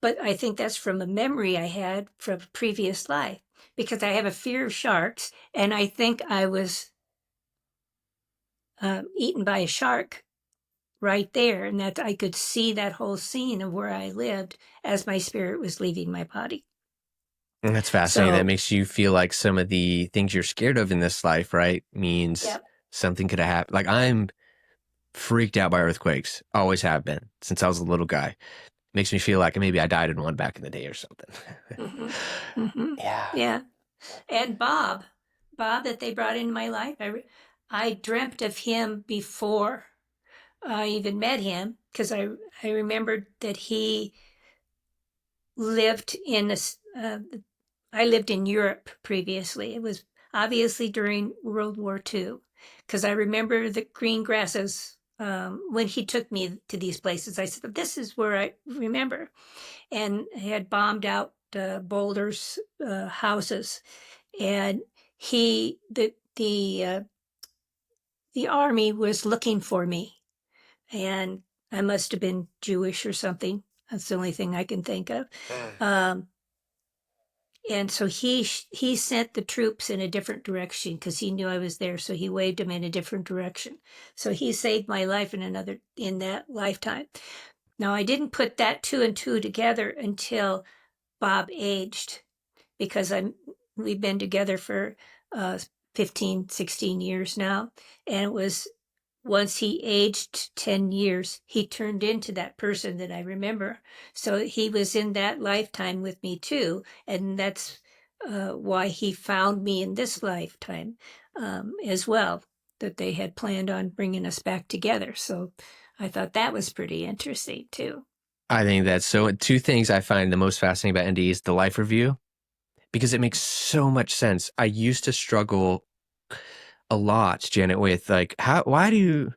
But I think that's from a memory I had from a previous life because I have a fear of sharks, and I think I was eaten by a shark right there, and that I could see that whole scene of where I lived as my spirit was leaving my body. And that's fascinating. That So, makes you feel like some of the things you're scared of in this life, right? Means yeah. something could have happened. Like, I'm freaked out by earthquakes. Always have been since I was a little guy. Makes me feel like maybe I died in one back in the day or something. Hmm. Hmm. Yeah. Yeah. And Bob that they brought into my life, I dreamt of him before I even met him because I remembered that he lived in I lived in Europe previously. It was obviously during World War II because I remember the green grasses when he took me to these places. I said, "This is where I remember," and had bombed out boulders, houses, and he the army was looking for me, and I must have been Jewish or something. That's the only thing I can think of. Mm. Um, and so he sent the troops in a different direction because he knew I was there. So he waved them in a different direction. So he saved my life in that lifetime. Now I didn't put that two and two together until Bob aged because we've been together for uh, 15, 16 years now, and it was once he aged 10 years, he turned into that person that I remember. So he was in that lifetime with me too. And that's why he found me in this lifetime as well, that they had planned on bringing us back together. So I thought that was pretty interesting too. I think that's so. Two things I find the most fascinating about NDEs: the life review, because it makes so much sense. I used to struggle a lot, Janet, with like, why do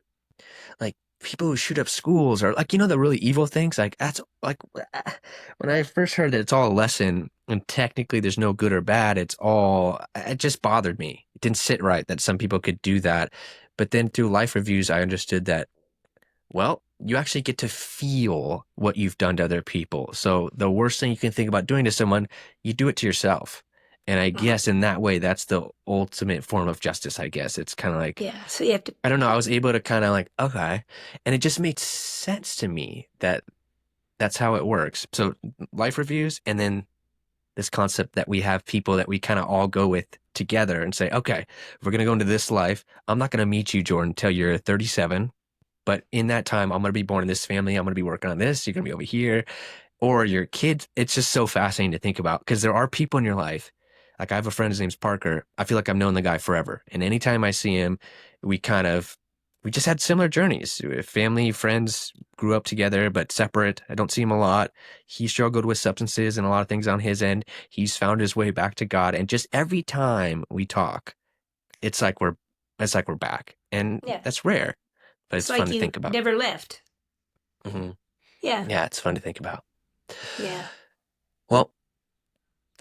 like people who shoot up schools or like, the really evil things? Like, that's like, when I first heard that it's all a lesson and technically there's no good or bad, it just bothered me. It didn't sit right that some people could do that. But then through life reviews, I understood that, well, you actually get to feel what you've done to other people. So the worst thing you can think about doing to someone, you do it to yourself. And I Uh-huh. guess in that way, that's the ultimate form of justice, I guess. It's kind of like, Yeah. So you have to, I don't know, I was able to kind of like, okay. And it just made sense to me that that's how it works. So life reviews, and then this concept that we have people that we kind of all go with together and say, okay, we're going to go into this life. I'm not going to meet you, Jordan, until you're 37. But in that time, I'm going to be born in this family. I'm going to be working on this. You're going to be over here. Or your kids. It's just so fascinating to think about because there are people in your life. Like I have a friend, his name's Parker. I feel like I've known the guy forever. And anytime I see him, we kind of we just had similar journeys. Family, friends grew up together, but separate. I don't see him a lot. He struggled with substances and a lot of things on his end. He's found his way back to God. And just every time we talk, it's like we're it's like we're back. And Yeah. that's rare, but It's it's fun like to you think about. never left. Hmm. Yeah. Yeah, it's fun to think about. Yeah. Well,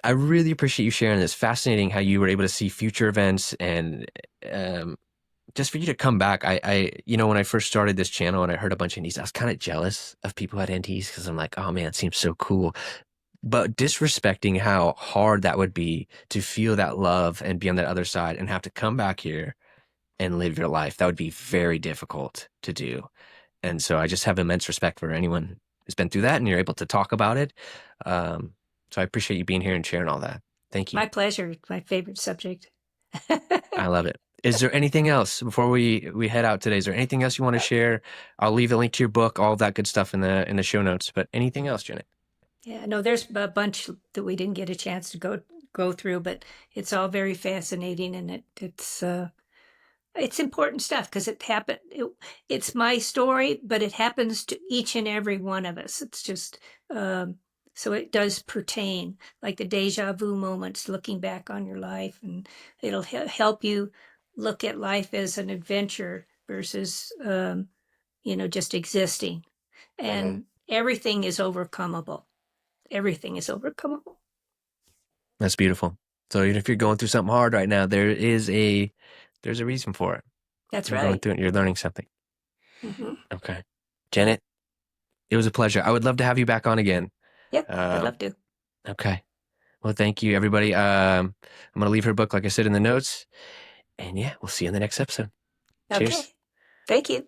I really appreciate you sharing this. Fascinating how you were able to see future events and um, just for you to come back. When I first started this channel and I heard a bunch of NDEs, I was kind of jealous of people who had NDEs because I'm like, oh man, it seems so cool. But disrespecting how hard that would be to feel that love and be on that other side and have to come back here and live your life, that would be very difficult to do. And so I just have immense respect for anyone who's been through that and you're able to talk about it. Um, so I appreciate you being here and sharing all that. Thank you. My pleasure. My favorite subject. I love it. Is there anything else before we head out today? Is there anything else you want to share? I'll leave a link to your book, all of that good stuff in the show notes. But anything else, Janet? Yeah, no, there's a bunch that we didn't get a chance to go through, but it's all very fascinating, and it's important stuff because it's my story, but it happens to each and every one of us. It's just so it does pertain, like the deja vu moments, looking back on your life, and it'll help you look at life as an adventure versus just existing. Hmm. And everything is overcomable. Everything is overcomable. That's beautiful. So even if you're going through something hard right now, there's a reason for it. That's You're going right. through it. You're learning something. Hmm. Okay, Janet, it was a pleasure. I would love to have you back on again. Yep, I'd Um, love to. okay. Well, thank you, everybody. I'm gonna leave her book, like I said in the notes, and yeah, we'll see you in the next episode. Cheers. Okay. Thank you.